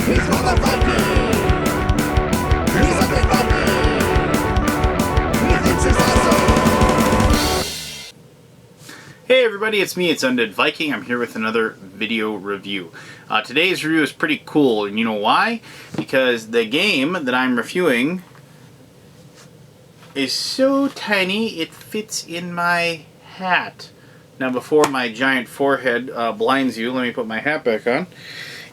Hey everybody, it's me, it's Undead Viking. I'm here with another video review. Today's review is pretty cool, and you know why? Because the game that I'm reviewing is so tiny it fits in my hat. Now before my giant forehead blinds you, let me put my hat back on.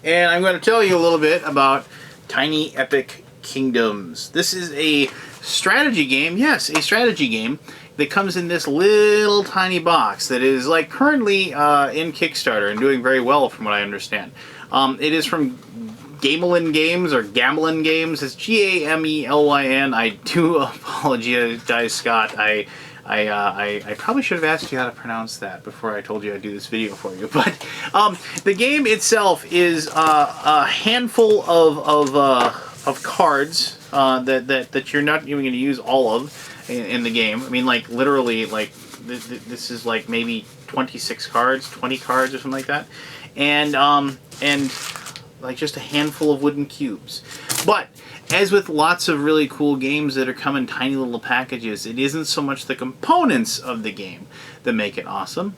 And I'm going to tell you a little bit about Tiny Epic Kingdoms. This is a strategy game, yes, a strategy game that comes in this little tiny box that is like currently in Kickstarter and doing very well from what I understand. It is from Gamelyn Games or Gamelyn Games. It's Gamelyn. I do apologize, Scott. I probably should have asked you how to pronounce that before I told you I'd do this video for you. But the game itself is a handful of cards that you're not even going to use all of in the game. I mean, like literally, like this is like maybe 26 cards, 20 cards, or something like that, and like just a handful of wooden cubes. But as with lots of really cool games that are come in tiny little packages, it isn't so much the components of the game that make it awesome.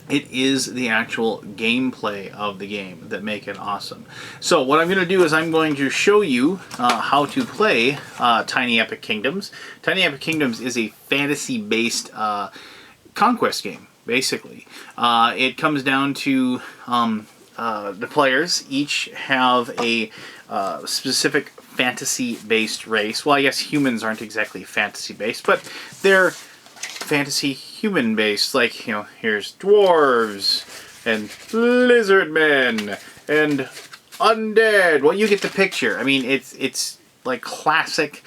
It is the actual gameplay of the game that make it awesome. So what I'm going to do is I'm going to show you how to play Tiny Epic Kingdoms. Tiny Epic Kingdoms is a fantasy-based conquest game, basically. It comes down to the players each have a specific fantasy-based race. Well, I guess humans aren't exactly fantasy-based, but they're fantasy human-based. Like, you know, here's dwarves and lizard men and undead. Well, you get the picture. I mean, it's like classic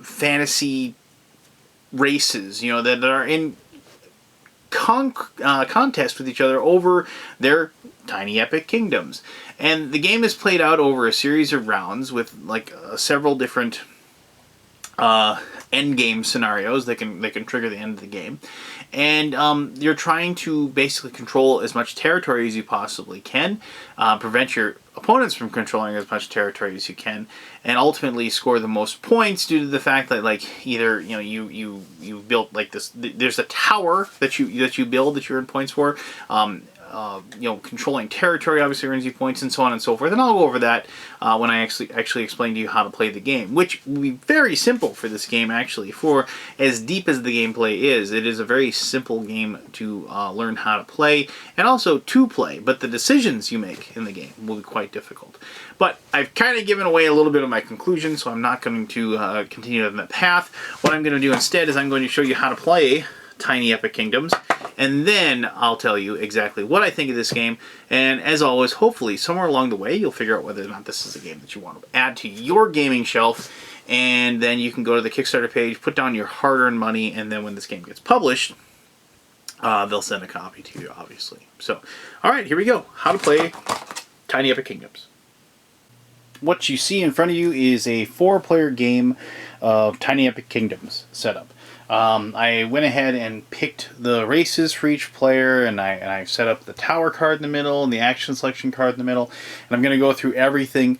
fantasy races, you know, that are in contest with each other over their tiny epic kingdoms. And the game is played out over a series of rounds with like several different end game scenarios that can trigger the end of the game, and you're trying to basically control as much territory as you possibly can, prevent your opponents from controlling as much territory as you can, and ultimately score the most points due to the fact that, like, either you know you built like this. There's a tower that you build that you earn points for. You know, controlling territory obviously earns you points, and so on and so forth. And I'll go over that when I actually explain to you how to play the game, which will be very simple for this game, actually. For as deep as the gameplay is, it is a very simple game to learn how to play, and also to play. But the decisions you make in the game will be quite difficult. But I've kind of given away a little bit of my conclusion, so I'm not going to continue on that path. What I'm going to do instead is I'm going to show you how to play Tiny Epic Kingdoms, and then I'll tell you exactly what I think of this game, and as always, hopefully somewhere along the way you'll figure out whether or not this is a game that you want to add to your gaming shelf, and then you can go to the Kickstarter page, put down your hard-earned money, and then when this game gets published, they'll send a copy to you, obviously. So, alright, here we go. How to play Tiny Epic Kingdoms. What you see in front of you is a 4-player game of Tiny Epic Kingdoms setup. I went ahead and picked the races for each player, and I set up the tower card in the middle and the action selection card in the middle, and I'm going to go through everything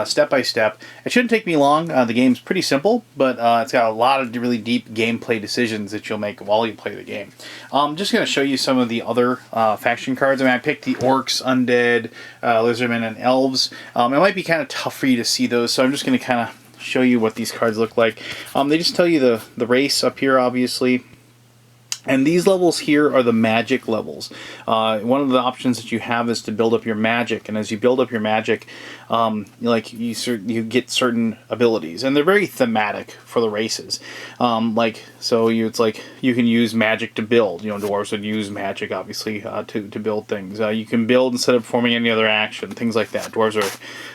step by step. It shouldn't take me long. The game's pretty simple, but it's got a lot of really deep gameplay decisions that you'll make while you play the game. I'm just going to show you some of the other faction cards. I mean, I picked the orcs, undead, lizardmen, and elves. It might be kind of tough for you to see those, so I'm just going to kind of show you what these cards look like. They just tell you the race up here, obviously. And these levels here are the magic levels. One of the options that you have is to build up your magic, and as you build up your magic, you get certain abilities, and they're very thematic for the races. It's like you can use magic to build. You know, dwarves would use magic, obviously, to build things. You can build instead of performing any other action, things like that. Dwarves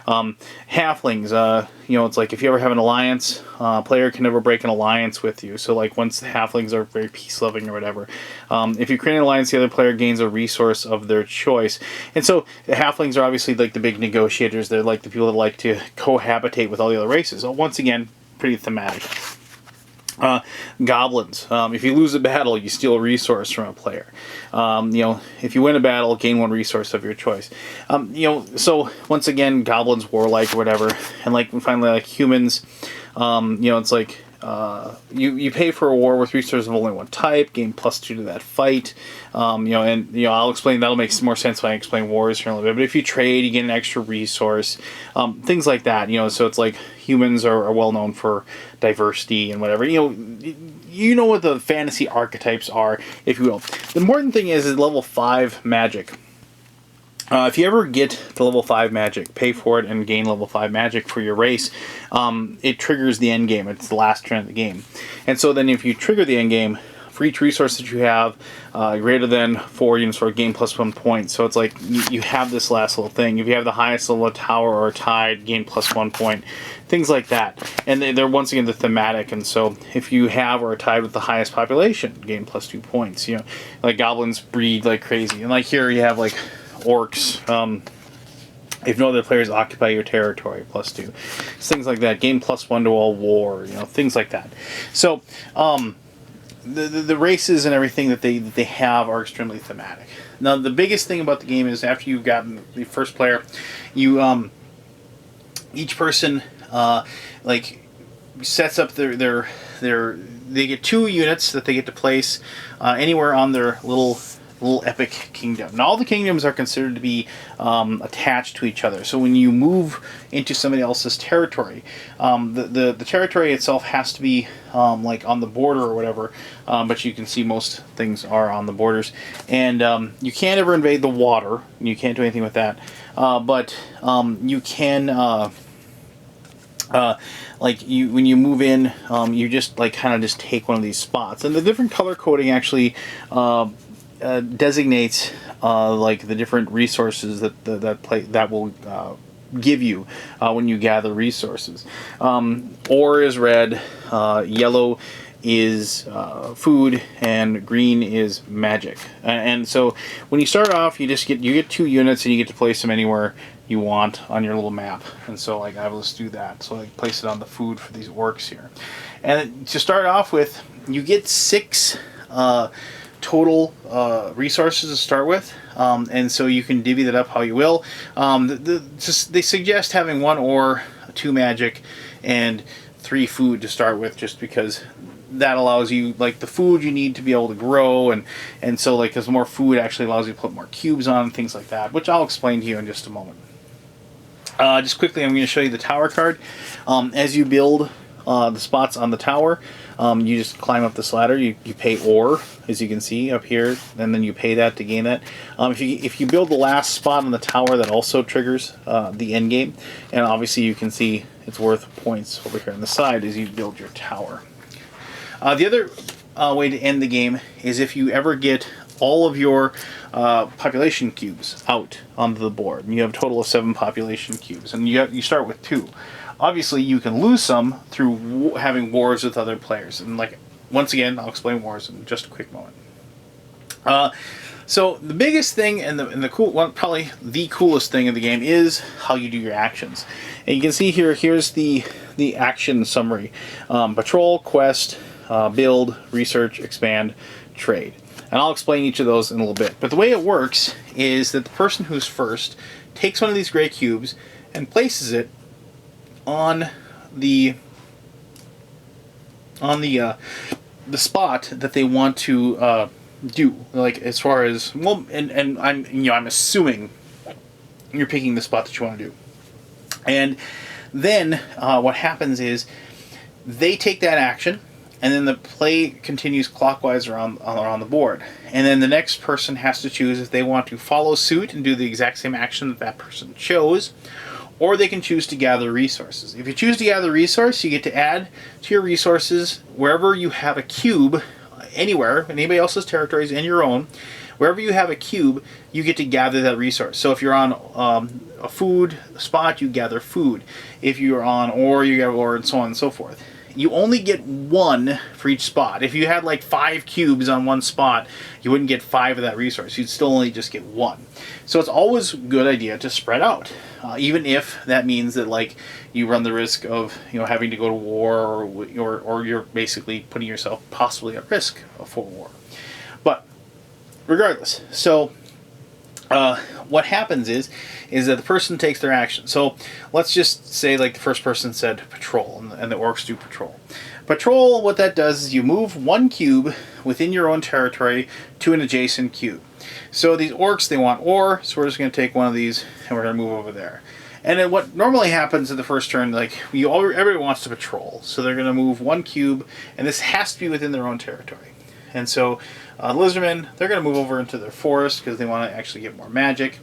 are halflings. You know, it's like if you ever have an alliance, a player can never break an alliance with you. So, like, once the halflings are very peace-loving or whatever, if you create an alliance, the other player gains a resource of their choice. And so, the halflings are obviously like the big negotiators. They're like the people that like to cohabitate with all the other races. So once again, pretty thematic. Goblins. If you lose a battle, you steal a resource from a player. If you win a battle, gain one resource of your choice. So once again, goblins, warlike, or whatever, and finally, humans. It's like you pay for a war with resources of only one type, gain +2 to that fight. I'll explain. That'll make more sense when I explain wars here in a little bit. But if you trade, you get an extra resource, things like that. So it's like humans are well known for diversity and whatever. You know what the fantasy archetypes are, if you will. The important thing is level 5 magic. If you ever get to level 5 magic, pay for it and gain level 5 magic for your race, it triggers the end game. It's the last turn of the game. And so then if you trigger the end game, for each resource that you have greater than 4 units for gain +1 point. So it's like you have this last little thing. If you have the highest level of tower or tied, gain +1 point. Things like that. And they're once again the thematic. And so if you have or are tied with the highest population, gain +2 points. Like goblins breed like crazy. And like here you have like orcs. If no other players occupy your territory, +2. Things like that. Gain +1 to all war. Things like that. So the races and everything that they have are extremely thematic. Now the biggest thing about the game is after you've gotten the first player, you each person sets up their they get 2 units that they get to place anywhere on their little epic kingdom. Now all the kingdoms are considered to be attached to each other. So when you move into somebody else's territory, the territory itself has to be on the border or whatever. But you can see most things are on the borders, and you can't ever invade the water. You can't do anything with that. But you can. When you move in, you just kind of just take one of these spots, and the different color coding actually designates the different resources that will give you when you gather resources. Ore is red, yellow is food, and green is magic. And so when you start off, you get 2 units, and you get to place them anywhere you want on your little map. And so I will just do that. So I place it on the food for these orcs here. And to start off with, you get 6 total resources to start with, and so you can divvy that up how you will. They suggest having 1 ore, 2 magic, and 3 food to start with, just because that allows you the food you need to be able to grow, and so because more food actually allows you to put more cubes on and things like that, which I'll explain to you in just a moment. Just quickly, I'm going to show you the tower card. As you build the spots on the tower, you just climb up this ladder. You pay ore, as you can see up here, and then you pay that to gain that. If you build the last spot on the tower, that also triggers the end game, and obviously you can see it's worth points over here on the side as you build your tower. The other way to end the game is if you ever get all of your population cubes out onto the board. And you have a total of 7 population cubes, and you start with 2. Obviously, you can lose some through having wars with other players. And once again, I'll explain wars in just a quick moment. So the biggest thing and the cool one, probably the coolest thing in the game, is how you do your actions. And you can see here's the action summary: patrol, quest, build, research, expand, trade. And I'll explain each of those in a little bit. But the way it works is that the person who's first takes one of these gray cubes and places it on the spot that they want to do, as far as and I'm assuming you're picking the spot that you want to do. And then what happens is they take that action, and then the play continues clockwise around the board. And then the next person has to choose if they want to follow suit and do the exact same action that person chose, or they can choose to gather resources. If you choose to gather resource, you get to add to your resources wherever you have a cube, anywhere, anybody else's territories and your own. Wherever you have a cube, you get to gather that resource. So if you're on a food spot, you gather food. If you're on ore, you gather ore, and so on and so forth. you only get 1 for each spot. If you had like 5 cubes on one spot, you wouldn't get 5 of that resource. You'd still only just get 1. So it's always a good idea to spread out, even if that means that like you run the risk of having to go to war, or you're basically putting yourself possibly at risk for war. But regardless, so what happens is that the person takes their action. So let's just say like the first person said patrol, and the orcs do patrol. Patrol, what that does is you move 1 cube within your own territory to an adjacent cube. So these orcs, they want ore, so we're just going to take one of these and we're going to move over there. And then what normally happens in the first turn, like everybody wants to patrol, so they're going to move 1 cube, and this has to be within their own territory. And so lizardmen, they're going to move over into their forest because they want to actually get more magic.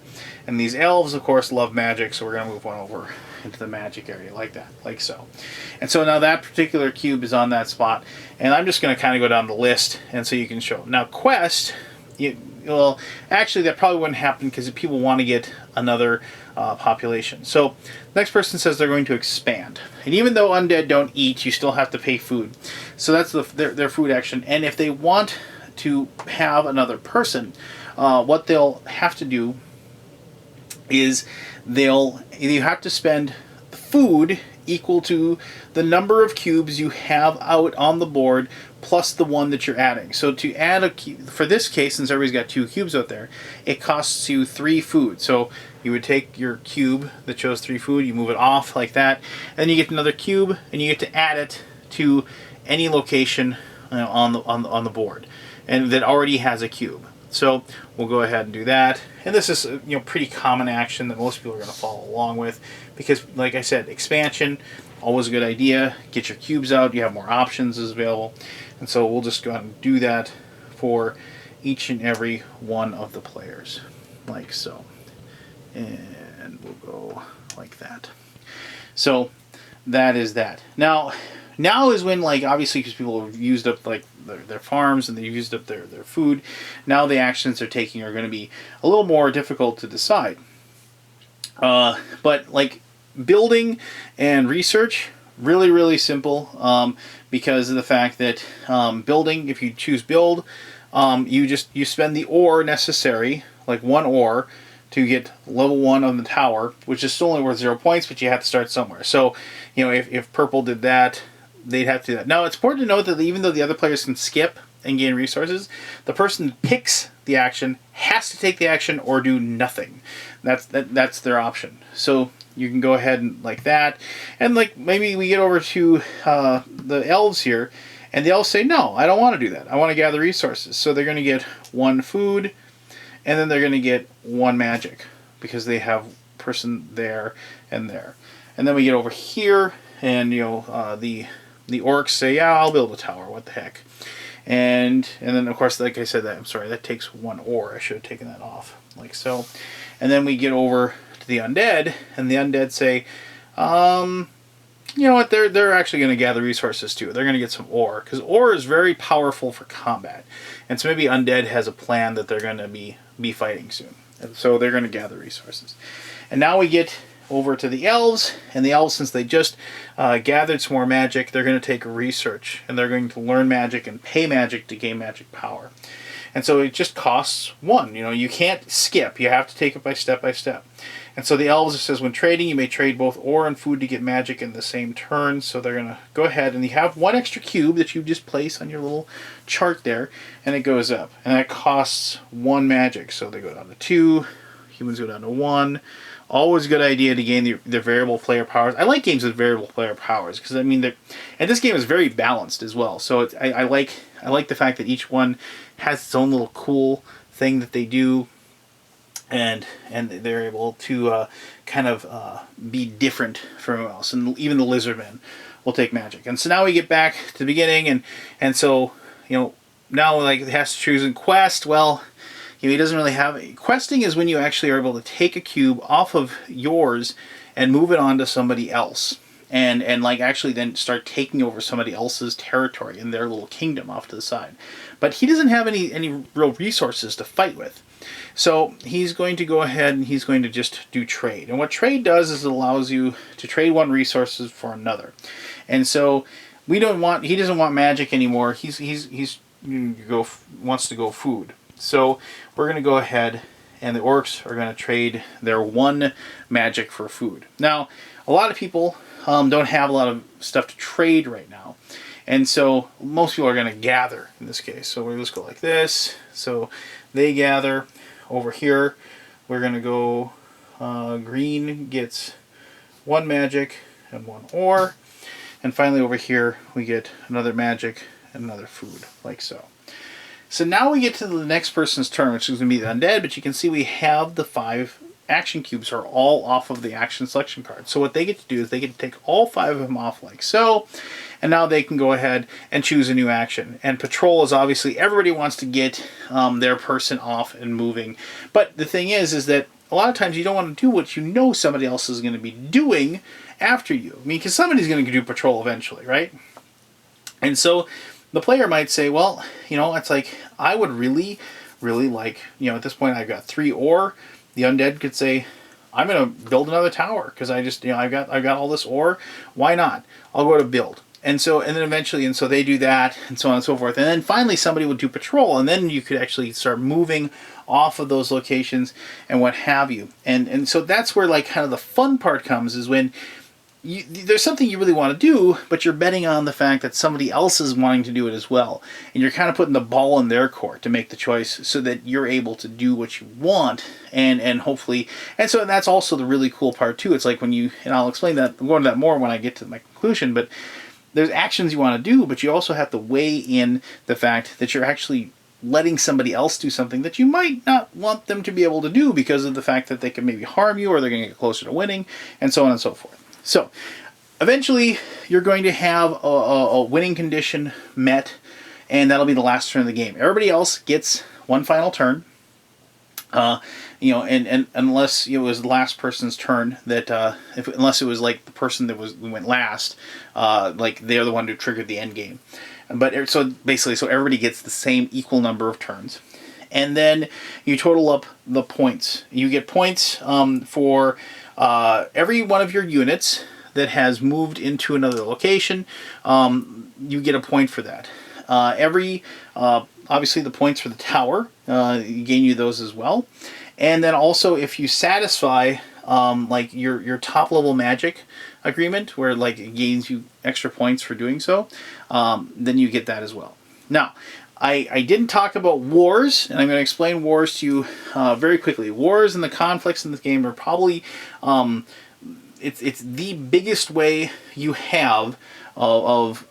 And these elves, of course, love magic, so we're going to move 1 over into the magic area like that, like so. And so now that particular cube is on that spot, and I'm just going to kind of go down the list, and so you can show. Now quest, well, actually that probably wouldn't happen because people want to get another population. So the next person says they're going to expand, and even though undead don't eat, you still have to pay food. So that's their food action. And if they want to have another person, what they'll have to do is you have to spend food equal to the number of cubes you have out on the board plus the one that you're adding. So to add a cube, for this case, since everybody's got 2 cubes out there, it costs you 3 food. So you would take your cube that shows 3 food, you move it off like that, and then you get another cube, and you get to add it to any location on the board, and that already has a cube. So we'll go ahead and do that. And this is pretty common action that most people are going to follow along with, because like I said, expansion, always a good idea. Get your cubes out, you have more options available. And so we'll just go ahead and do that for each and every one of the players, like so. And we'll go like that. So that is that. Now is when, like, obviously because people have used up like their farms and they've used up their food, now the actions they're taking are going to be a little more difficult to decide. But like building and research, really, really simple, because of the fact that building, if you choose build, you spend the ore necessary, like 1 ore, to get level 1 on the tower, which is still only worth 0 points, but you have to start somewhere. So, if purple did that, they'd have to do that. Now, it's important to note that even though the other players can skip and gain resources, the person who picks the action has to take the action or do nothing. That's their option. So you can go ahead and like that. And like maybe we get over to the elves here, and the elves say, no, I don't want to do that. I want to gather resources. So they're going to get 1 food, and then they're going to get 1 magic, because they have person there and there. And then we get over here, and the orcs say, yeah, I'll build a tower, what the heck. And then of course, like I said, that takes 1 ore. I should have taken that off, like so. And then we get over to the undead, and the undead say, you know what, they're actually going to gather resources too. They're going to get some ore, because ore is very powerful for combat. And so maybe undead has a plan that they're going to be fighting soon. And so they're going to gather resources. And now we get over to the elves, and the elves, since they just gathered some more magic, they're going to take research, and they're going to learn magic and pay magic to gain magic power. And so it just costs 1. You can't skip. You have to take it by step by step. And so the elves, it says, when trading, you may trade both ore and food to get magic in the same turn. So they're going to go ahead, and you have 1 extra cube that you just place on your little chart there, and it goes up. And that costs 1 magic. So they go down to 2. Humans go down to 1. Always a good idea to gain their variable player powers. I like games with variable player powers, because and this game is very balanced as well. So I like the fact that each one has its own little cool thing that they do, and they're able to kind of be different from everyone else. And even the lizardmen will take magic. And so now we get back to the beginning, and so now like it has to choose in quest. Well, he doesn't really have... Questing is when you actually are able to take a cube off of yours and move it on to somebody else. And like actually then start taking over somebody else's territory in their little kingdom off to the side. But he doesn't have any real resources to fight with. So he's going to go ahead and he's going to just do trade. And what trade does is it allows you to trade 1 resources for another. And so he doesn't want magic anymore. Wants to go food. So we're going to go ahead, and the orcs are going to trade their 1 magic for food. Now, a lot of people don't have a lot of stuff to trade right now. And so most people are going to gather in this case. So we'll just go like this. So they gather over here. We're going to go green gets 1 magic and 1 ore. And finally over here we get another magic and another food, like so. So now we get to the next person's turn, which is going to be the undead, but you can see we have the 5 action cubes are all off of the action selection card. So what they get to do is they get to take all 5 of them off like so, and now they can go ahead and choose a new action. And patrol is obviously, everybody wants to get their person off and moving. But the thing is that a lot of times you don't want to do what you know somebody else is going to be doing after you. I mean, because somebody's going to do patrol eventually, right? And so the player might say, well, it's like, I would really like, at this point I've got 3 ore. The undead could say, I'm going to build another tower because I just, I've got all this ore. Why not? I'll go to build. And so they do that, and so on and so forth. And then finally somebody would do patrol, and then you could actually start moving off of those locations and what have you. And so that's where like kind of the fun part comes, is when there's something you really want to do, but you're betting on the fact that somebody else is wanting to do it as well. And you're kind of putting the ball in their court to make the choice so that you're able to do what you want. And hopefully, and so that's also the really cool part too. It's like when and I'll explain that, I'm going to that more when I get to my conclusion, but there's actions you want to do, but you also have to weigh in the fact that you're actually letting somebody else do something that you might not want them to be able to do because of the fact that they can maybe harm you, or they're going to get closer to winning, and so on and so forth. So eventually you're going to have a winning condition met, and that'll be the last turn of the game. Everybody else gets 1 final turn. And unless it was the last person's turn, that unless it was like the person that went last, like they're the one who triggered the end game. But so everybody gets the same equal number of turns, and then you total up the points. You get points for every one of your units that has moved into another location. You get a point for that. Obviously the points for the tower, gain you those as well. And then also if you satisfy like your top level magic agreement, where like it gains you extra points for doing so, then you get that as well. Now, I didn't talk about wars, and I'm going to explain wars to you very quickly. Wars and the conflicts in this game are probably it's the biggest way you have of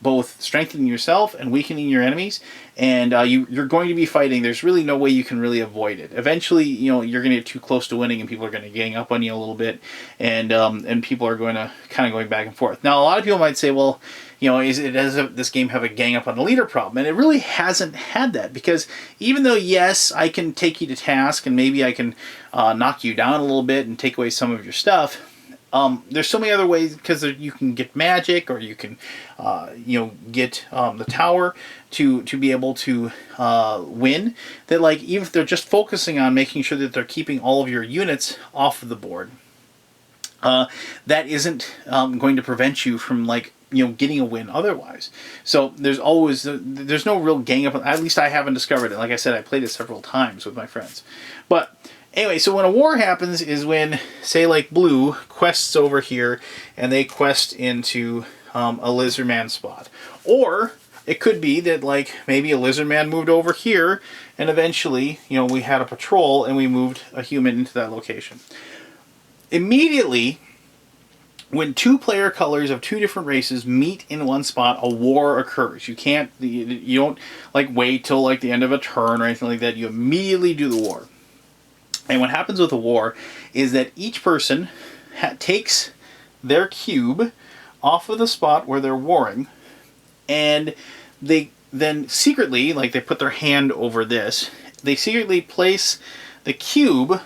both strengthening yourself and weakening your enemies, and you're going to be fighting. There's really no way you can really avoid it. Eventually, you're going to get too close to winning, and people are going to gang up on you a little bit, and people are going to kind of going back and forth. Now, a lot of people might say, well, does this game have a gang up on the leader problem? And it really hasn't had that, because even though, yes, I can take you to task, and maybe I can knock you down a little bit and take away some of your stuff, there's so many other ways, because you can get magic, or you can, get the tower to be able to win. That, like, even if they're just focusing on making sure that they're keeping all of your units off of the board, that isn't going to prevent you from, like, getting a win otherwise. So there's no real gang up. At least I haven't discovered it. Like I said, I played it several times with my friends, but. Anyway, so when a war happens is when, say, like blue quests over here, and they quest into a lizard man spot. Or it could be that, like, maybe a lizard man moved over here, and eventually, we had a patrol, and we moved a human into that location. Immediately, when 2 player colors of 2 different races meet in one spot, a war occurs. You don't, like, wait till, like, the end of a turn or anything like that. You immediately do the war. And what happens with a war is that each person takes their cube off of the spot where they're warring, and they then secretly, like, they put their hand over this, they secretly place the cube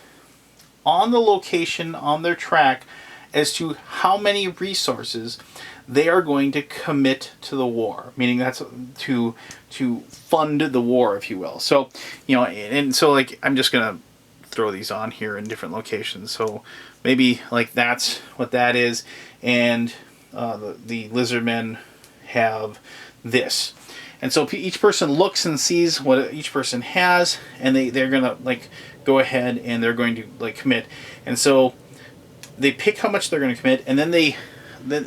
on the location on their track as to how many resources they are going to commit to the war, meaning that's to fund the war, if you will. So, and so, like, I'm just going to throw these on here in different locations. So maybe, like, that's what that is, and the lizard men have this. And so each person looks and sees what each person has, and they're gonna like go ahead and they're going to like commit. And so they pick how much they're going to commit, and then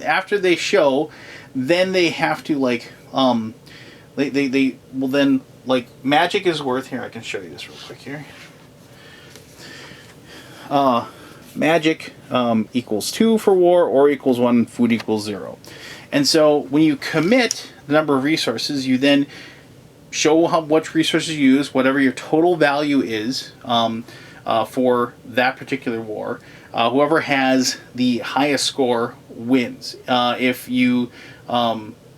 after they show, then they have to like they will then like magic is worth, here I can show you this real quick here. Magic equals 2 for war, or equals 1, food equals 0. And so when you commit the number of resources, you then show how much resources you use, whatever your total value is for that particular war. Whoever has the highest score wins. If you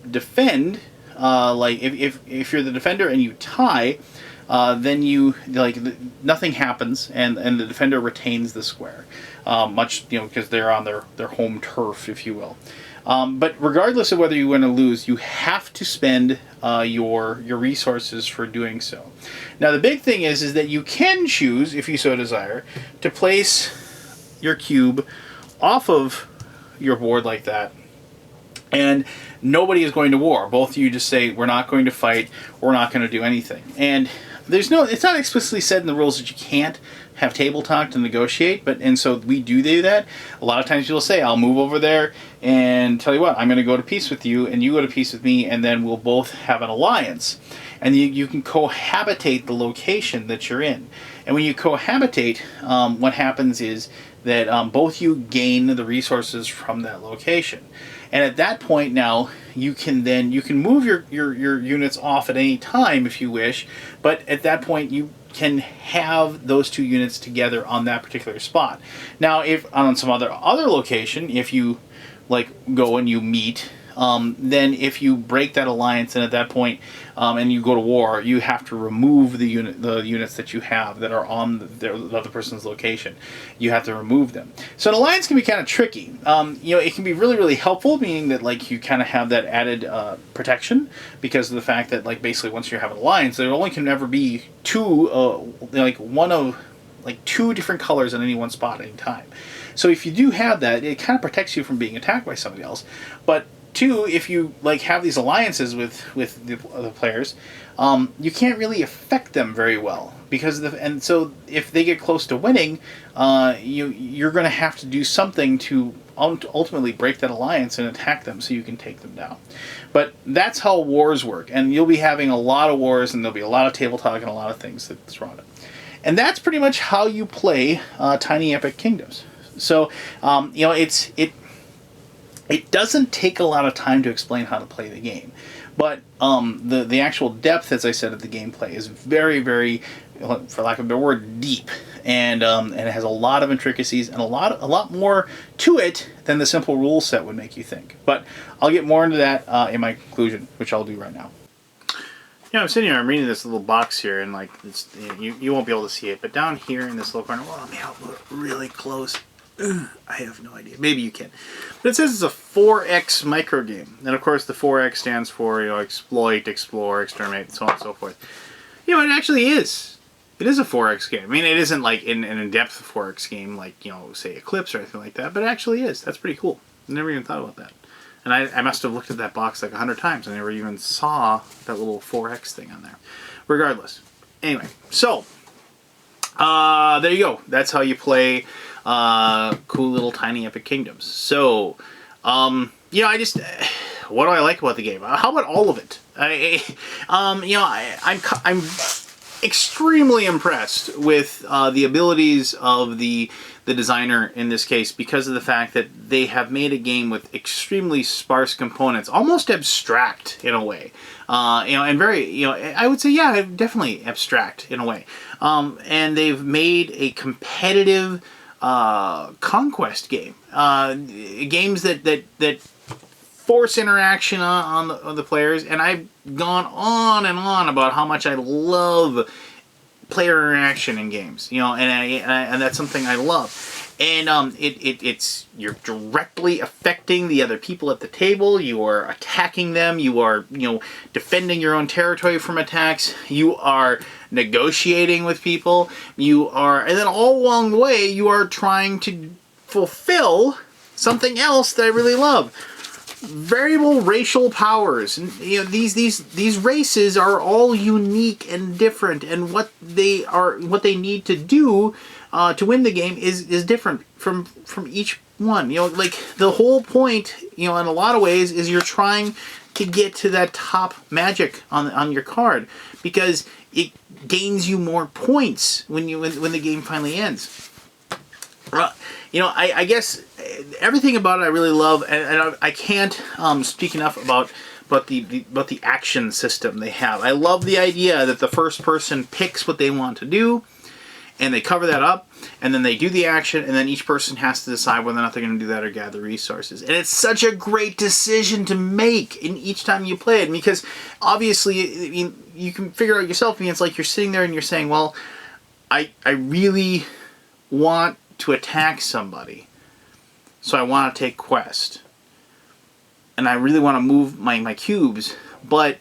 defend, like if you're the defender and you tie, then you like nothing happens, and the defender retains the square, much because they're on their home turf, if you will. But regardless of whether you win or lose, you have to spend your resources for doing so. Now the big thing is that you can choose, if you so desire, to place your cube off of your board like that, and nobody is going to war. Both of you just say, we're not going to fight, we're not going to do anything. And it's not explicitly said in the rules that you can't have table talk to negotiate, and so we do that. A lot of times you'll say, I'll move over there and tell you what, I'm going to go to peace with you, and you go to peace with me, and then we'll both have an alliance. And you can cohabitate the location that you're in. And when you cohabitate, what happens is that both you gain the resources from that location. And at that point now, you can move your units off at any time if you wish, but at that point you can have those two units together on that particular spot. Now, if on some other location, if you like go and you meet, then if you break that alliance, and at that point, and you go to war, you have to remove the units that you have that are on the other person's location. You have to remove them. So an alliance can be kind of tricky. It can be really, really helpful, meaning that like you kind of have that added protection because of the fact that like basically once you have an alliance, there only can ever be two different colors on any one spot at any time. So if you do have that, it kind of protects you from being attacked by somebody else. But two, if you like have these alliances with the other players, you can't really affect them very well because and so if they get close to winning, you're going to have to do something to ultimately break that alliance and attack them so you can take them down. But that's how wars work, and you'll be having a lot of wars, and there'll be a lot of table talk and a lot of things that surround it. And that's pretty much how you play Tiny Epic Kingdoms. So it doesn't take a lot of time to explain how to play the game, but the actual depth, as I said, of the gameplay is very, very, for lack of a better word, deep, and it has a lot of intricacies and a lot more to it than the simple rule set would make you think. But I'll get more into that in my conclusion, which I'll do right now. I'm sitting here, I'm reading this little box here, and like it's, you won't be able to see it, but down here in this little corner, well, let me help look really close. I have no idea. Maybe you can. But it says it's a 4X micro game. And of course the 4X stands for, exploit, explore, exterminate, so on and so forth. It actually is. It is a 4X game. I mean, it isn't like an in-depth 4X game like, say Eclipse or anything like that, but it actually is. That's pretty cool. I never even thought about that. And I must have looked at that box like 100 times. I never even saw that little 4X thing on there. Regardless. Anyway, so there you go. That's how you play cool little Tiny Epic Kingdoms. So, what do I like about the game? How about all of it? I'm extremely impressed with the abilities of the designer in this case, because of the fact that they have made a game with extremely sparse components, almost abstract in a way, and very, I would say, yeah, definitely abstract in a way, and they've made a competitive conquest game, games that force interaction on the players, and I've gone on and on about how much I love player interaction in games, and that's something I love. And it's you're directly affecting the other people at the table. You are attacking them. You are defending your own territory from attacks. You are negotiating with people. And then all along the way you are trying to fulfill something else that I really love. variable racial powers. And, you know, these races are all unique and different, and what they need to do to win the game is different from each one. You know, like the whole point, you know, in a lot of ways, is you're trying to get to that top magic on your card, because it gains you more points when the game finally ends. You know, I guess everything about it I really love, and I can't speak enough about the action system they have. I love the idea that the first person picks what they want to do, and they cover that up, and then they do the action, and then each person has to decide whether or not they're going to do that or gather resources. And it's such a great decision to make in each time you play it, because obviously, I mean, you can figure out yourself. I mean, it's like you're sitting there and you're saying, well, I really want to attack somebody, so I want to take quest, and I really want to move my cubes, but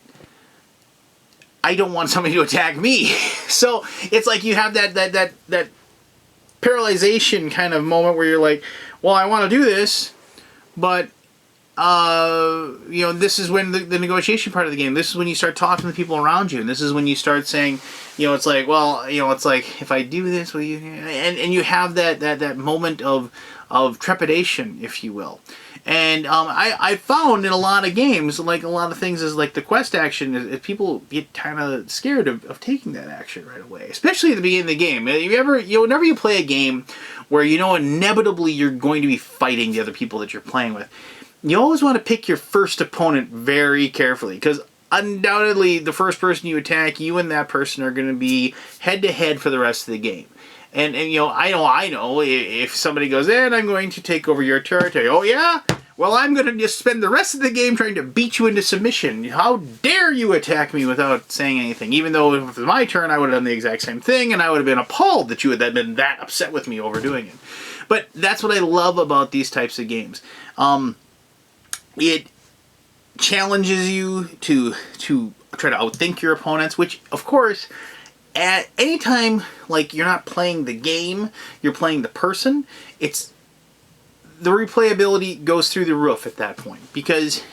I don't want somebody to attack me. So it's like you have that paralyzation kind of moment where you're like, well, I want to do this, but you know, this is when the negotiation part of the game. This is when you start talking to people around you, and this is when you start saying, you know, it's like, well, you know, it's like, if I do this, will you? And you have that moment of trepidation, if you will. And I found in a lot of games, like a lot of things, is like the quest action, is people get kind of scared of taking that action right away, especially at the beginning of the game. Whenever you play a game where you know inevitably you're going to be fighting the other people that you're playing with, you always want to pick your first opponent very carefully, because undoubtedly the first person you attack, you and that person are going to be head to head for the rest of the game. And you know, I know if somebody goes, and I'm going to take over your territory. Oh yeah? Well, I'm going to just spend the rest of the game trying to beat you into submission. How dare you attack me without saying anything? Even though if it was my turn, I would have done the exact same thing, and I would have been appalled that you had been that upset with me over doing it. But that's what I love about these types of games. It challenges you to try to outthink your opponents, which, of course, at any time, like, you're not playing the game, you're playing the person, it's the replayability goes through the roof at that point, because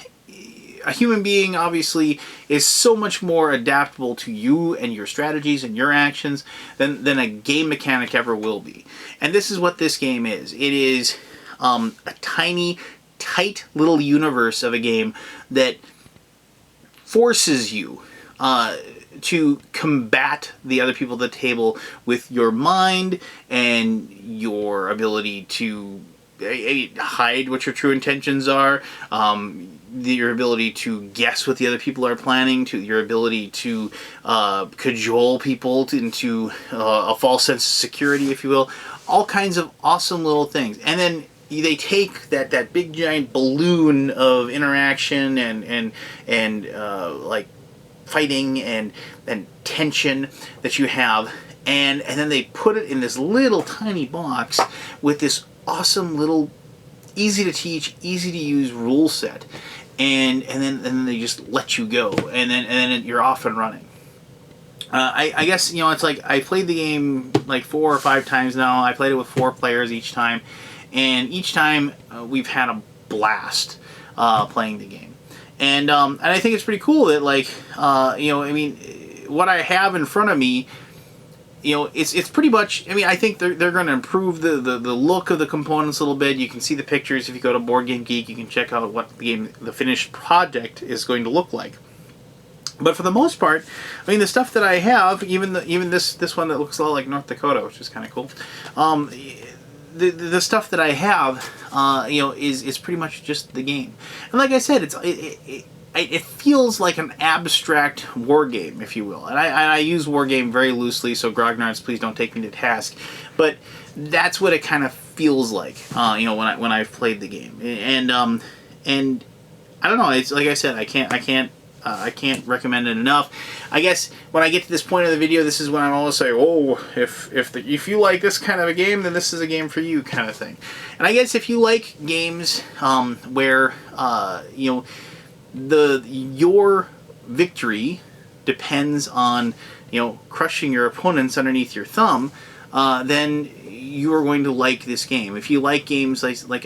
a human being obviously is so much more adaptable to you and your strategies and your actions than a game mechanic ever will be. And this is what this game is. It is a tiny, tight little universe of a game that forces you to combat the other people at the table with your mind and your ability to hide what your true intentions are, your ability to guess what the other people are planning, to your ability to cajole people into a false sense of security, if you will. All kinds of awesome little things. And then they take that big giant balloon of interaction and like fighting and tension that you have, and then they put it in this little tiny box with this awesome little easy to teach, easy to use rule set, and then they just let you go, and then you're off and running. I guess, you know, it's like I played the game like 4 or 5 times now. I played it with 4 players each time, and each time we've had a blast playing the game. And I think it's pretty cool that, like, you know, I mean, what I have in front of me, you know, it's pretty much, I mean, I think they're going to improve the look of the components a little bit. You can see the pictures. If you go to Board Game Geek, you can check out what the finished project is going to look like. But for the most part, I mean, the stuff that I have, even this one that looks a lot like North Dakota, which is kind of cool, the stuff that I have, you know, is pretty much just the game. And like I said, it feels like an abstract war game, if you will. And I use war game very loosely, so grognards, please don't take me to task. But that's what it kind of feels like, you know, when I've played the game. And I don't know. It's like I said, I can't recommend it enough. I guess when I get to this point of the video, this is when I'm always saying, oh, if you like this kind of a game, then this is a game for you, kind of thing. And I guess if you like games where you know, your victory depends on, you know, crushing your opponents underneath your thumb, then you are going to like this game. If you like games like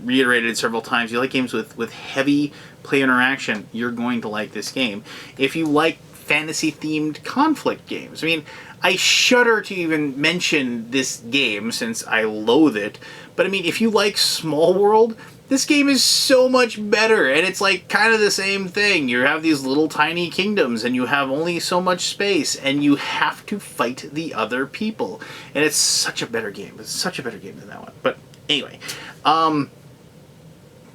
reiterated several times, you like games with heavy player interaction, you're going to like this game. If you like fantasy-themed conflict games, I mean, I shudder to even mention this game since I loathe it, but I mean, if you like Small World, this game is so much better, and it's like kind of the same thing. You have these little tiny kingdoms, and you have only so much space, and you have to fight the other people. And it's such a better game. It's such a better game than that one. But anyway,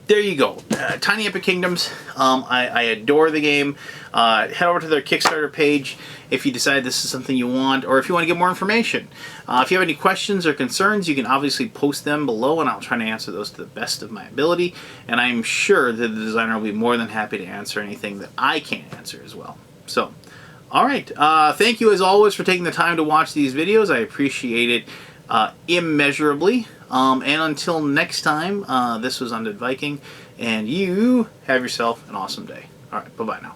there you go. Tiny Epic Kingdoms. I adore the game. Head over to their Kickstarter page if you decide this is something you want, or if you want to get more information. If you have any questions or concerns, you can obviously post them below, and I'll try to answer those to the best of my ability. And I'm sure that the designer will be more than happy to answer anything that I can't answer as well. So, alright. Thank you as always for taking the time to watch these videos. I appreciate it immeasurably. And until next time, this was Undead Viking, and you have yourself an awesome day. Alright, bye-bye now.